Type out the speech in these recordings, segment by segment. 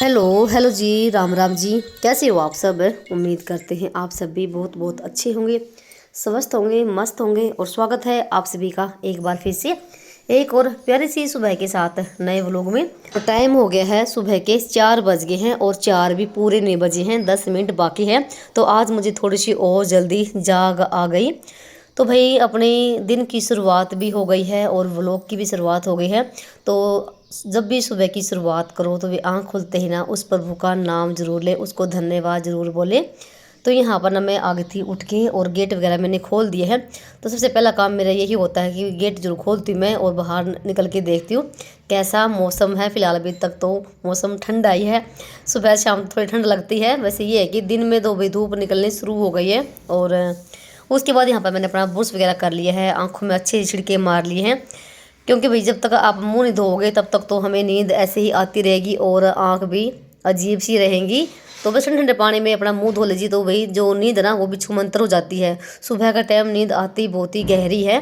Hello hello जी, राम राम जी। कैसे हो आप सब? उम्मीद करते हैं आप सब भी बहुत बहुत अच्छे होंगे, स्वस्थ होंगे, मस्त होंगे। और स्वागत है आप सभी का एक बार फिर से एक और प्यारी सी सुबह के साथ नए व्लॉग में। तो टाइम हो गया है, सुबह के 4 बज गए हैं और 4 भी पूरे नहीं बजे हैं, 10 मिनट बाकी है। तो आज मुझे थोड़ी सी और जल्दी जाग आ गई। तो भाई अपने दिन की शुरुआत भी हो गई है और व्लॉग की भी शुरुआत हो गई है। तो जब भी सुबह की शुरुआत करो तो वे आँख खुलते ही ना उस प्रभु का नाम जरूर ले, उसको धन्यवाद जरूर बोले। तो यहाँ पर ना मैं आ गई थी उठ के और गेट वगैरह मैंने खोल दिए हैं। तो सबसे पहला काम मेरा यही होता है कि गेट जरूर खोलती हूँ मैं और बाहर निकल के देखती हूँ कैसा मौसम है। फिलहाल अभी तक तो मौसम ठंडा ही है, सुबह शाम थोड़ी ठंड लगती है। वैसे ये है कि दिन में तो भाई धूप निकलनी शुरू हो गई है। और उसके बाद यहाँ पर मैंने अपना ब्रश वगैरह कर लिया है, आँखों में अच्छे छिड़के मार लिए हैं। क्योंकि भाई जब तक आप मुंह नहीं धोओगे तब तक तो हमें नींद ऐसे ही आती रहेगी और आँख भी अजीब सी रहेंगी। तो बस ठंडे ठंडे पानी में अपना मुंह धो लीजिए तो भाई जो नींद ना वो भी छूमंतर हो जाती है। सुबह का टाइम नींद आती बहुत ही गहरी है।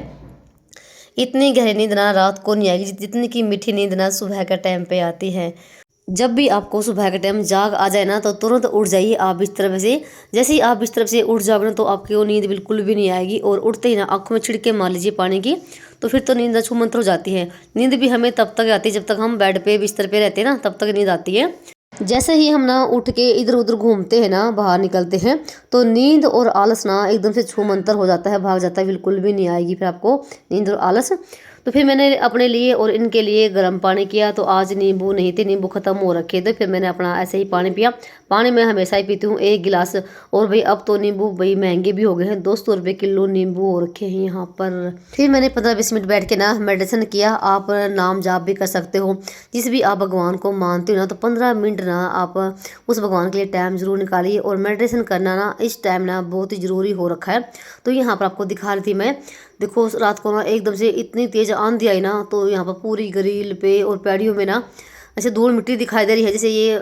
इतनी गहरी नींद ना रात को नहीं आएगी जितनी की मीठी नींद ना सुबह के टाइम पे आती है। जब भी आपको सुबह के टाइम जाग आ जाए ना तो तुरंत उठ जाइए आप बिस्तर से। जैसे ही आप बिस्तर से उठ जाओगे ना तो आपकी वो नींद बिल्कुल भी नहीं आएगी। और उठते ही ना आँखों में छिड़के मार लीजिए पानी की, तो फिर तो नींद छूमंतर हो जाती है। नींद भी हमें तब तक आती है जब तक हम बेड पे बिस्तर पे रहते हैं ना, तब तक नींद आती है। जैसे ही हम ना उठ के इधर उधर घूमते हैं ना, बाहर निकलते हैं, तो नींद और आलस ना एकदम से छूमंतर हो जाता है, भाग जाता है, बिल्कुल भी नहीं आएगी फिर आपको नींद और आलस। तो फिर मैंने अपने लिए और इनके लिए गर्म पानी किया। तो आज नींबू नहीं थे, नींबू ख़त्म हो रखे थे, फिर मैंने अपना ऐसे ही पानी पिया। पानी मैं हमेशा ही पीती हूँ 1 गिलास। और भाई अब तो नींबू भाई महंगे भी हो गए हैं, 200 रुपये किलो नींबू हो रखे हैं यहाँ पर। फिर मैंने 15-20 मिनट बैठ के ना मेडिटेशन किया। आप नाम जाप भी कर सकते हो, जिस भी आप भगवान को मानते हो ना, तो 15 मिनट ना आप उस भगवान के लिए टाइम जरूर निकालिए। और मेडिटेशन करना ना इस टाइम ना बहुत ही ज़रूरी हो रखा है। तो यहाँ पर आपको दिखा रही थी मैं, देखो रात को ना एकदम से इतनी तेज़ आंधी आई ना, तो यहाँ पर पूरी ग्रिल पे और पैड़ियों में ना ऐसे धूल मिट्टी दिखाई दे रही है। जैसे ये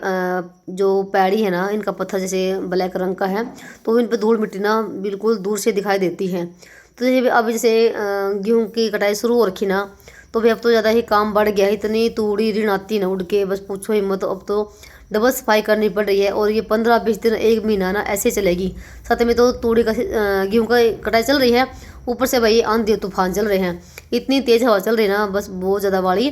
जो पैड़ी है ना, इनका पत्थर जैसे ब्लैक रंग का है, तो इन पर धूल मिट्टी ना बिल्कुल दूर से दिखाई देती है। तो जैसे अब जैसे गेहूँ की कटाई शुरू हो रखी ना, तो भाई अब तो ज़्यादा ही काम बढ़ गया है। इतनी तूड़ी ऋण आती ना उड़ के, बस पूछो ही मत। अब तो डबल सफाई करनी पड़ रही है और ये 15-20 दिन 1 महीना ना ऐसे चलेगी। साथ में तो तूड़ी का गेहूँ का कटाई चल रही है, ऊपर से भाई आंधी तूफान चल रहे हैं, इतनी तेज़ हवा चल रही है ना, बस बहुत ज़्यादा वाली।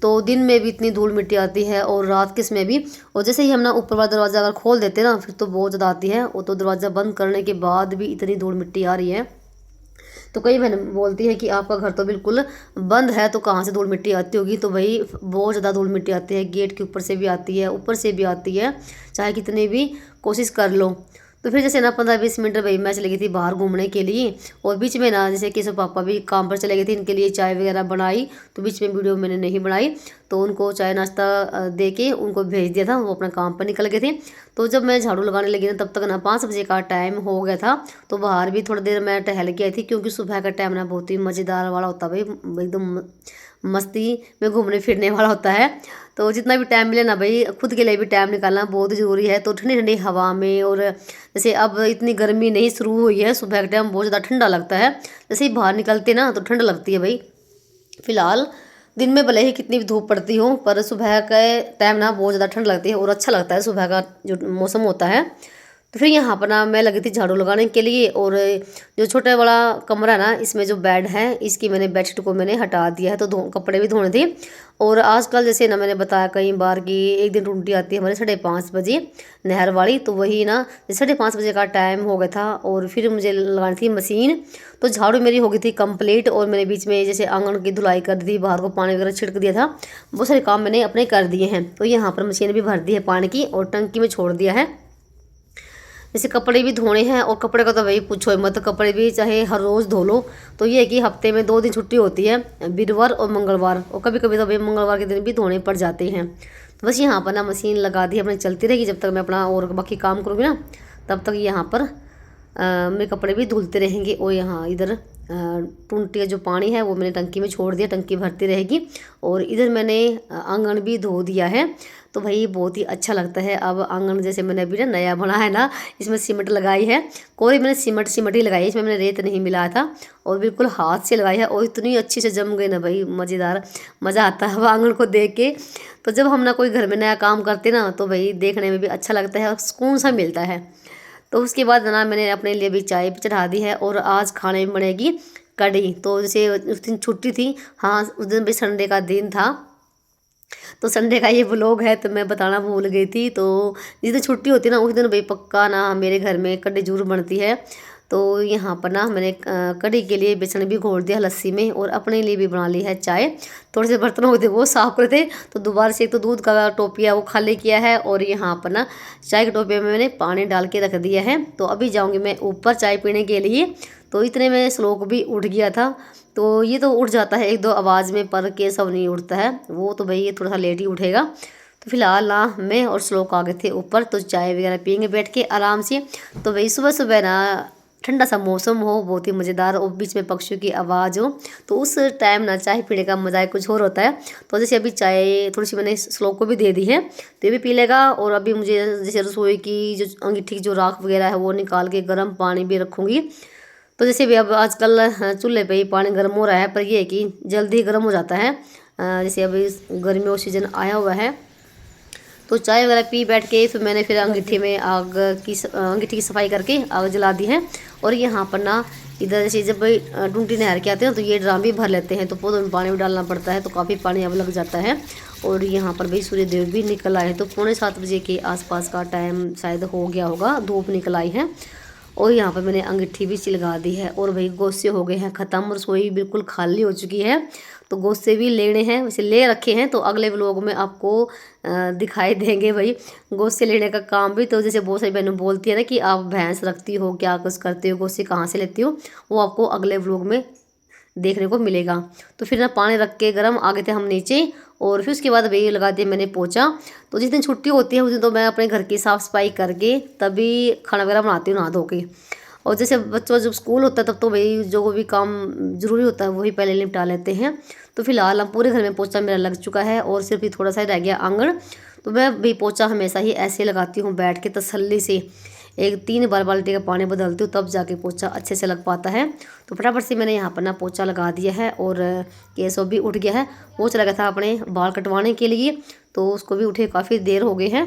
तो दिन में भी इतनी धूल मिट्टी आती है और रात किस में भी। और जैसे ही हम ना ऊपर वाला दरवाज़ा अगर खोल देते हैं ना, फिर तो बहुत ज़्यादा आती है। वो तो दरवाज़ा बंद करने के बाद भी इतनी धूल मिट्टी आ रही है। तो कई बहन बोलती है कि आपका घर तो बिल्कुल बंद है, तो कहाँ से धूल मिट्टी आती होगी? तो भाई बहुत ज़्यादा धूल मिट्टी आती है, गेट के ऊपर से भी आती है, ऊपर से भी आती है, चाहे कितनी भी कोशिश कर लो। तो फिर जैसे ना 15-20 मिनट भाई मैं चली गई थी बाहर घूमने के लिए। और बीच में ना जैसे कि सब पापा भी काम पर चले गए थे, इनके लिए चाय वगैरह बनाई। तो बीच में वीडियो मैंने नहीं बनाई, तो उनको चाय नाश्ता दे के उनको भेज दिया था, वो अपना काम पर निकल गए थे। तो जब मैं झाड़ू लगाने लगी ना, तब तक ना 5 बजे का टाइम हो गया था। तो बाहर भी थोड़ी देर मैं टहल के आई थी, क्योंकि सुबह का टाइम ना बहुत ही मज़ेदार वाला होता है भाई, एकदम मस्ती में घूमने फिरने वाला होता है। तो जितना भी टाइम मिले ना भाई, खुद के लिए भी टाइम निकालना बहुत ज़रूरी है। तो ठंडी ठंडी हवा में, और जैसे अब इतनी गर्मी नहीं शुरू हुई है, सुबह के टाइम बहुत ज़्यादा ठंडा लगता है। जैसे ही बाहर निकलते ना तो ठंड लगती है भाई। फिलहाल दिन में भले ही कितनी भी धूप पड़ती हो, पर सुबह के टाइम ना बहुत ज़्यादा ठंड लगती है और अच्छा लगता है सुबह का जो मौसम होता है। तो फिर यहाँ पर ना मैं लगी थी झाड़ू लगाने के लिए। और जो छोटा वाला कमरा ना, इसमें जो बेड है, इसकी मैंने बेडशीट को मैंने हटा दिया है। तो कपड़े भी धोने थे। और आजकल जैसे ना मैंने बताया कई बार कि एक दिन टूटी आती है हमारे 5:30 बजे नहर वाली। तो वही ना 5:30 बजे का टाइम हो गया था और फिर मुझे लगानी थी मशीन। तो झाड़ू मेरी हो गई थी कंप्लीट। और मैंने बीच में जैसे आंगन की धुलाई कर दी, बाहर को पानी वगैरह छिड़क दिया था, बहुत सारे काम मैंने अपने कर दिए हैं। तो यहाँ पर मशीन भी भर दी है पानी की और टंकी में छोड़ दिया है। जैसे कपड़े भी धोने हैं, और कपड़े का तो वही पूछो मत, कपड़े भी चाहे हर रोज़ धो लो। तो ये है कि हफ्ते में 2 दिन छुट्टी होती है, वीरवार और मंगलवार, और कभी कभी तो भाई मंगलवार के दिन भी धोने पड़ जाते हैं। तो बस यहाँ पर ना मशीन लगा दी अपने, चलती रहेगी जब तक मैं अपना और बाकी काम करूँगी ना, तब तक यहाँ पर मेरे कपड़े भी धुलते रहेंगे। और यहाँ इधर टूंटी का जो पानी है वो मैंने टंकी में छोड़ दिया, टंकी भरती रहेगी। और इधर मैंने आंगन भी धो दिया है। तो भाई बहुत ही अच्छा लगता है। अब आंगन जैसे मैंने अभी ना नया बना है ना, इसमें सीमेंट लगाई है, कोई मैंने सीमेंट ही लगाई है, इसमें मैंने रेत नहीं मिलाया था और बिल्कुल हाथ से लगाई है और इतनी अच्छी से जम गई ना भाई, मज़ेदार। मज़ा आता है अब आंगन को देख के। तो जब हम ना कोई घर में नया काम करते ना तो भाई देखने में भी अच्छा लगता है और सुकून सा मिलता है। तो उसके बाद ना मैंने अपने लिए भी चाय भी चढ़ा दी है और आज खाने में बनेगी कढ़ी। तो जैसे उस दिन छुट्टी थी, हाँ उस दिन भी संडे का दिन था, तो संडे का ये व्लॉग है तो मैं बताना भूल गई थी। तो जिस दिन छुट्टी होती है ना उस दिन भाई पक्का ना मेरे घर में कढ़ी जरूर बनती है। तो यहाँ पर ना मैंने कढ़ी के लिए बेसन भी घोल दिया लस्सी में और अपने लिए भी बना ली है चाय। थोड़े से बर्तन होते वो साफ करे थे, तो दोबारा से एक तो दूध का टोपिया वो खाली किया है और यहाँ पर ना चाय के टोपिया में मैंने पानी डाल के रख दिया है। तो अभी जाऊँगी मैं ऊपर चाय पीने के लिए। तो इतने में श्लोक भी उठ गया था। तो ये तो उठ जाता है एक दो आवाज़ में, पर के सब नहीं उठता है वो, तो भाई ये थोड़ा सा लेट ही उठेगा। तो फिलहाल ना मैं और श्लोक आ गए थे ऊपर, तो चाय वगैरह पियेंगे बैठ के आराम से। तो भाई सुबह सुबह ना ठंडा सा मौसम हो, बहुत ही मज़ेदार, और बीच में पक्षियों की आवाज़ हो, तो उस टाइम ना चाय पीने का मज़ा कुछ और होता है। तो जैसे अभी चाय थोड़ी सी मैंने श्लोक को भी दे दी है तो ये भी पी लेगा। और अभी मुझे जैसे रसोई की जो अंगीठी की जो राख वगैरह है वो निकाल के गर्म पानी भी रखूँगी। तो जैसे भी अब आजकल चूल्हे पे ही पानी गर्म हो रहा है, पर ये है कि जल्दी गर्म हो जाता है। जैसे अभी गर्मियों सीजन आया हुआ है। तो चाय वगैरह पी बैठ के फिर अंगीठी में अंगीठी की सफाई करके आग जला दी है। और यहाँ पर ना इधर जैसे जब भाई टूंटी नहर के आते हैं तो ये ड्राम भी भर लेते हैं, तो पौधों में पानी भी डालना पड़ता है, तो काफ़ी पानी अब लग जाता है। और यहाँ पर भाई सूर्य देव भी निकल आए, तो 6:45 के आसपास का टाइम शायद हो गया होगा, धूप निकल आई है। और यहाँ पर मैंने अंगीठी भी चिलगा दी है। और भाई गोश्ते हो गए हैं ख़त्म, रसोई बिल्कुल खाली हो चुकी है। तो गोश्ते भी लेने हैं, वैसे ले रखे हैं, तो अगले व्लॉग में आपको दिखाई देंगे भाई गोश्ते लेने का काम भी। तो जैसे बहुत सारी बहनें बोलती है ना कि आप भैंस रखती हो, क्या कुछ करते हो, गोश्ते कहाँ से लेती हो, वो आपको अगले व्लॉग में देखने को मिलेगा। तो फिर ना पानी रख के गर्म आ गए थे हम नीचे। और फिर उसके बाद भाई लगा दिया मैंने पोछा। तो जिस दिन छुट्टी होती है उस दिन तो मैं अपने घर की साफ़ सफाई करके तभी खाना वगैरह बनाती हूँ नहा धो के। और जैसे बच्चों जब स्कूल होता है तब तो भाई जो भी काम ज़रूरी होता है वही पहले निपटा लेते हैं। तो फिलहाल हम पूरे घर में पोछा मेरा लग चुका है और सिर्फ ही थोड़ा सा रह गया आंगन। तो मैं भी पोछा हमेशा ही ऐसे लगाती हूँ बैठ के तसल्ली से, 3 बार बाल्टी का पानी बदलती हूँ तब जाके पोछा अच्छे से लग पाता है। तो फटाफट से मैंने यहाँ पर ना पोछा लगा दिया है। और केशव भी उठ गया है, वो चला गया था अपने बाल कटवाने के लिए, तो उसको भी उठे काफ़ी देर हो गए हैं।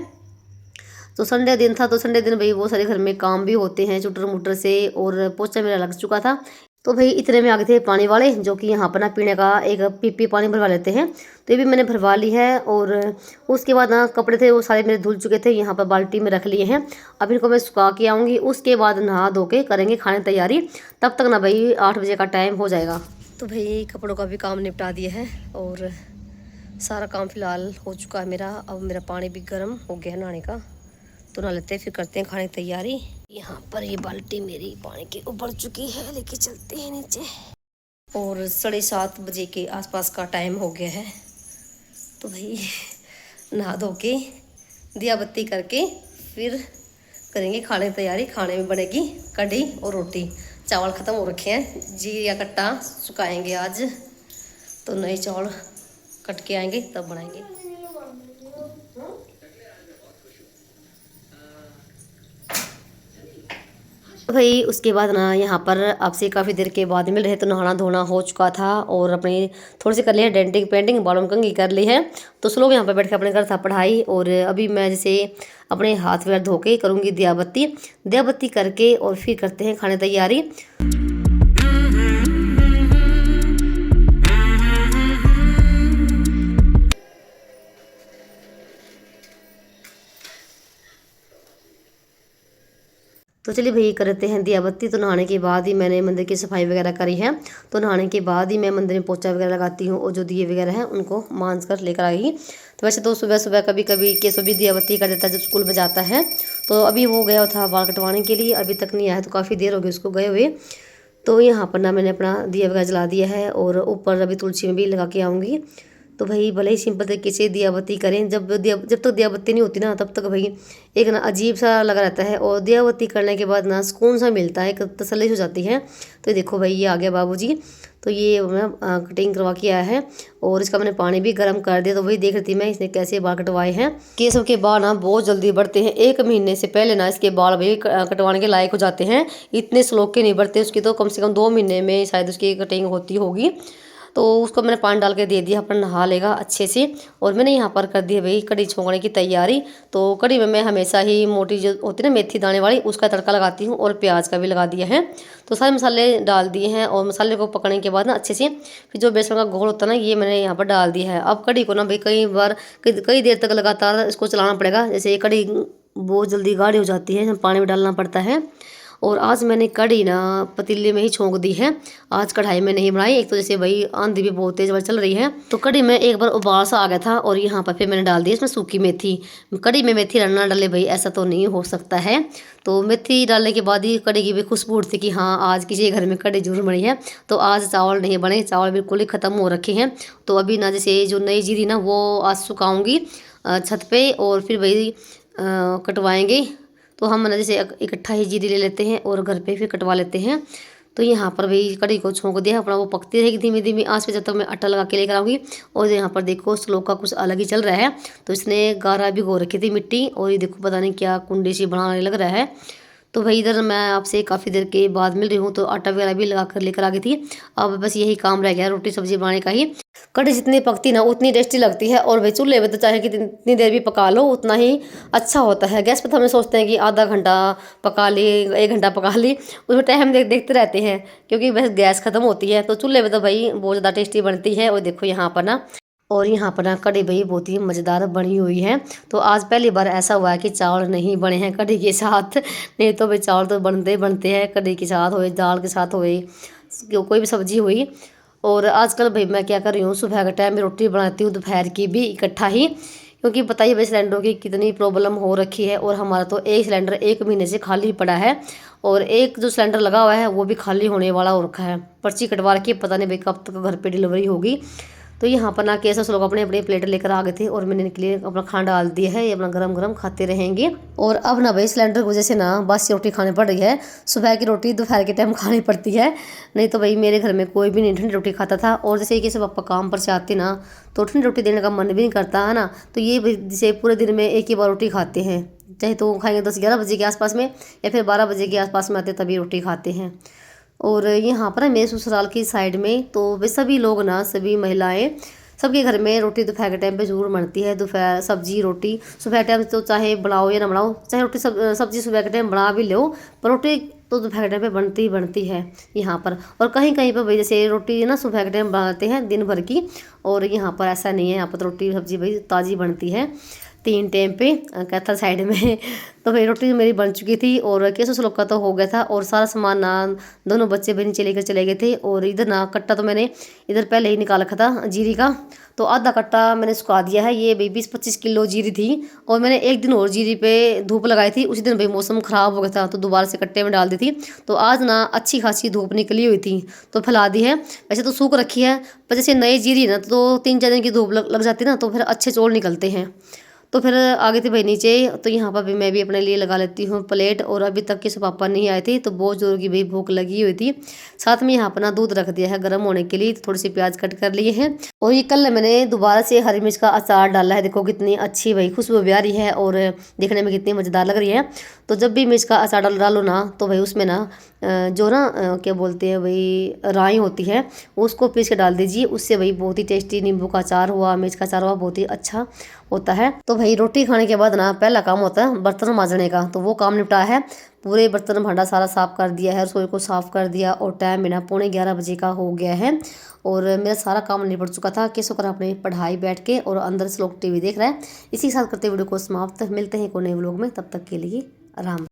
तो संडे दिन था, तो संडे दिन भाई बहुत सारे घर में काम भी होते हैं चुटर मुटर से, और पोछा मेरा लग चुका था। तो भाई इतने में आ गए थे पानी वाले, जो कि यहाँ पर ना पीने का एक पीपी पानी भरवा लेते हैं। तो ये भी मैंने भरवा ली है। और उसके बाद ना कपड़े थे वो सारे मेरे धुल चुके थे, यहाँ पर बाल्टी में रख लिए हैं। अब इनको मैं सुखा के आऊँगी, उसके बाद नहा धो के करेंगे खाने तैयारी। तब तक ना भाई 8 बजे का टाइम हो जाएगा। तो भाई कपड़ों का भी काम निपटा दिया है और सारा काम फिलहाल हो चुका है मेरा। अब मेरा पानी भी गर्म हो गया है नहाने का, तो नहा लेते हैं फिर करते हैं खाने की तैयारी। यहाँ पर ये बाल्टी मेरी पानी की उबल चुकी है, लेके चलते हैं नीचे। और 7:30 बजे के आसपास का टाइम हो गया है। तो भाई नहा धो के दिया बत्ती करके फिर करेंगे खाने की तैयारी। खाने में बनेगी कढ़ी और रोटी। चावल ख़त्म हो रखे हैं, जीरा कट्टा सुखाएंगे आज, तो नए चावल कट के आएंगे तब बनाएंगे। भाई उसके बाद ना यहाँ पर आपसे काफ़ी देर के बाद मिल रहे, तो नहाना धोना हो चुका था और अपने थोड़ी सी कर लिया डेंटिंग पेंटिंग, बालों में कंघी कर ली है। तो सब लोग यहाँ पर बैठ के अपने कर था पढ़ाई। और अभी मैं जैसे अपने हाथ वगैरह धो के करूँगी दिया बत्ती करके और फिर करते हैं खाने तैयारी। तो चलिए भाई करते हैं दिया बत्ती। तो नहाने के बाद ही मैंने मंदिर की सफाई वगैरह करी है। तो नहाने के बाद ही मैं मंदिर में पोछा वगैरह लगाती हूँ और जो दिए वगैरह हैं उनको मांझ कर लेकर आएगी। तो वैसे तो सुबह सुबह कभी कभी केसो भी दिया बत्ती कर देता है जब स्कूल में जाता है। तो अभी वो गया था बाल कटवाने के लिए, अभी तक नहीं आया, तो काफ़ी देर हो गई उसको गए हुए। तो यहाँ पर ना मैंने अपना दिया वगैरह जला दिया है और ऊपर अभी तुलसी में भी लगा के आऊँगी। तो भाई भले ही सिंपल तरीके से दिया बत्ती करें, जब तक दिया बत्ती नहीं होती ना तब तक भाई एक ना अजीब सा लगा रहता है, और दिया बत्ती करने के बाद ना सुकून सा मिलता है, एक तसल्ली हो जाती है। तो देखो भाई ये आ गया बाबूजी, तो ये मैं कटिंग करवा के आया है, और इसका मैंने पानी भी गर्म कर दिया। तो वही देख रही थी मैं इसने कैसे बाल कटवाए हैं। केसों के बाल ना बहुत जल्दी बढ़ते हैं, 1 महीने से पहले ना इसके बाल भाई कटवाने के लायक हो जाते हैं। इतने स्लो के नहीं बढ़ते, उसकी तो कम से कम 2 महीने में शायद उसकी कटिंग होती होगी। तो उसको मैंने पानी डाल के दे दिया, अपना नहा लेगा अच्छे से। और मैंने यहाँ पर कर दी है भाई कढ़ी छोंकने की तैयारी। तो कढ़ी में मैं हमेशा ही मोटी जो होती है ना मेथी दाने वाली, उसका तड़का लगाती हूँ, और प्याज का भी लगा दिया है। तो सारे मसाले डाल दिए हैं, और मसाले को पकने के बाद ना अच्छे से फिर जो बेसन का घोल होता है ना, ये मैंने यहाँ पर डाल दिया है। अब कढ़ी को ना भाई कई बार कई देर तक लगातार इसको चलाना पड़ेगा, जैसे ये कढ़ी बहुत जल्दी गाढ़ी हो जाती है, पानी में डालना पड़ता है। और आज मैंने कढ़ी ना पतीले में ही छोंक दी है, आज कढ़ाई में नहीं बनाई। एक तो जैसे भाई आंधी भी बहुत तेज चल रही है, तो कढ़ी में एक बार उबाल सा आ गया था, और यहाँ पर फिर मैंने डाल दी इसमें सूखी मेथी। कढ़ी में मेथी ना डाले भाई ऐसा तो नहीं हो सकता है। तो मेथी डालने के बाद ही कढ़ी की भी खुशबू उठती कि हाँ आज किसी घर में कढ़ी जरूर बनी है। तो आज चावल नहीं बने, चावल बिल्कुल ही ख़त्म हो रखे हैं। तो अभी ना जैसे जो नई जीरी ना वो आज सुखाऊंगी छत पे, और फिर भाई कटवाएंगे। तो हम ना जैसे इकट्ठा ही जीरी ले लेते हैं और घर पे फिर कटवा लेते हैं। तो यहाँ पर भाई कढ़ी को छोंक दिया अपना, वो पकती रहेगी धीमी धीमी आंच पे जब तक मैं आटा लगा के लेकर आऊँगी। और यहाँ पर देखो श्लोक का कुछ अलग ही चल रहा है। तो इसने गारा भिगो रखी थी मिट्टी, और ये देखो पता नहीं क्या कुंडी सी बनाने लग रहा है। तो भाई इधर मैं आपसे काफ़ी देर के बाद मिल रही हूँ, तो आटा वगैरह भी लगा कर लेकर आ गई थी। अब बस यही काम रह गया रोटी सब्जी बनाने का ही। कढ़ी जितनी पकती ना उतनी टेस्टी लगती है, और भाई चूल्हे पे तो चाहे कि जितनी देर भी पका लो उतना ही अच्छा होता है। गैस पर तो हम सोचते हैं कि आधा घंटा पका ली, 1 घंटा पका ली, उसमें टाइम देखते रहते हैं क्योंकि बस गैस खत्म होती है। तो चूल्हे पे तो भाई बहुत ज़्यादा टेस्टी बनती है। और देखो यहाँ पर ना, और यहाँ पर ना कढ़ी भाई बहुत ही मज़ेदार बनी हुई है। तो आज पहली बार ऐसा हुआ है कि चावल नहीं बने हैं कढ़ी के साथ, नहीं तो भाई चावल तो बनते हैं कढ़ी के साथ, हुए दाल के साथ, हुए कोई भी सब्जी हुई। और आजकल भाई मैं क्या कर रही हूँ, सुबह के टाइम में रोटी बनाती हूँ, दोपहर की भी इकट्ठा ही, क्योंकि बताइए भाई सिलेंडरों की कितनी प्रॉब्लम हो रखी है। और हमारा तो एक सिलेंडर 1 महीने से खाली पड़ा है, और एक जो सिलेंडर लगा हुआ है वो भी खाली होने वाला हो रखा है। पर्ची कटवा रखी है, पता नहीं भाई कब तक घर पे डिलीवरी होगी। तो यहाँ पर ना कैसे लोग अपने अपने प्लेट लेकर आ गए थे, और मैंने इनके लिए अपना खाना डाल दिया है, ये अपना गरम गरम खाते रहेंगे। और अब ना भाई सिलेंडर की वजह से ना बासी रोटी खानी पड़ रही है, सुबह की रोटी दोपहर के टाइम खानी पड़ती है। नहीं तो भाई मेरे घर में कोई भी नहीं ठंडी रोटी खाता था। और जैसे कि सब पापा काम पर से आते ना, तो ठंडी रोटी देने का मन भी नहीं करता है ना। तो ये जैसे पूरे दिन में एक ही बार रोटी खाते हैं, चाहे तो खाएंगे 10-11 बजे के आसपास में, या फिर 12 बजे के आसपास में आते तभी रोटी खाते हैं। और यहाँ पर मेरे ससुराल की साइड में तो वे सभी लोग ना, सभी महिलाएं, सबके घर में रोटी दोपहर के टाइम पे ज़रूर बनती है। दोपहर सब्जी रोटी सुबह टाइम तो चाहे बनाओ या ना बनाओ, चाहे रोटी सब्जी सुबह के टाइम बना भी लो, पर रोटी तो दोपहर के टाइम पे बनती है यहाँ पर। और कहीं कहीं पर भाई जैसे रोटी ना सुबह के टाइम बनाते हैं दिन भर की, और यहाँ पर ऐसा नहीं है, यहाँ पर तो रोटी सब्जी भाई ताज़ी बनती है 3 टाइम पे कैथल साइड में। तो भाई रोटी मेरी बन चुकी थी, और केसो लोग का तो हो गया था, और सारा सामान ना दोनों बच्चे भी नीचे लेकर चले गए थे। और इधर ना कट्टा तो मैंने इधर पहले ही निकाल रखा था जीरी का, तो आधा कट्टा मैंने सुखा दिया है। ये भाई 20-25 किलो जीरी थी, और मैंने एक दिन और जीरी पे धूप लगाई थी। उसी दिन भाई मौसम ख़राब हो गया था, तो दोबारा से कट्टे में डाल दी थी। तो आज ना अच्छी खासी धूप निकली हुई थी, तो फैला दी है। वैसे तो सूख रखी है, पर जैसे नई जीरी ना तो 3-4 दिन की धूप लग जाती ना, तो फिर अच्छे चौल निकलते हैं। तो फिर आ गई थी भाई नीचे, तो यहाँ पर भी मैं भी अपने लिए लगा लेती हूँ प्लेट। और अभी तक के सब पापा नहीं आए थे, तो बहुत जोर की भाई भूख लगी हुई थी। साथ में यहाँ पर ना दूध रख दिया है गर्म होने के लिए, थोड़ी सी प्याज कट कर लिए हैं। और ये कल मैंने दोबारा से हरी मिर्च का अचार डाला है, देखो कितनी अच्छी भाई खुशबू भी आ रही है, और देखने में कितनी मज़ेदार लग रही है। तो जब भी मिर्च का अचार डालो ना, तो भाई उसमें ना जो ना क्या बोलते हैं भाई, राई होती है, उसको पीस के डाल दीजिए। उससे भाई बहुत ही टेस्टी नींबू का अचार हुआ, मिर्च का अचार हुआ, बहुत ही अच्छा होता है। तो भाई रोटी खाने के बाद ना पहला काम होता है बर्तन मांजने का, तो वो काम निपटाया है। पूरे बर्तन भांडा सारा साफ़ कर दिया है, रसोई को साफ़ कर दिया, और टाइम बिना 11:15 बजे का हो गया है। और मेरा सारा काम निपट चुका था। कैसे कर अपने पढ़ाई बैठ के, और अंदर से लोग टीवी देख रहे हैं। इसी के साथ करते वीडियो को समाप्त, मिलते हैं एक और नए व्लॉग में, तब तक के लिए आराम।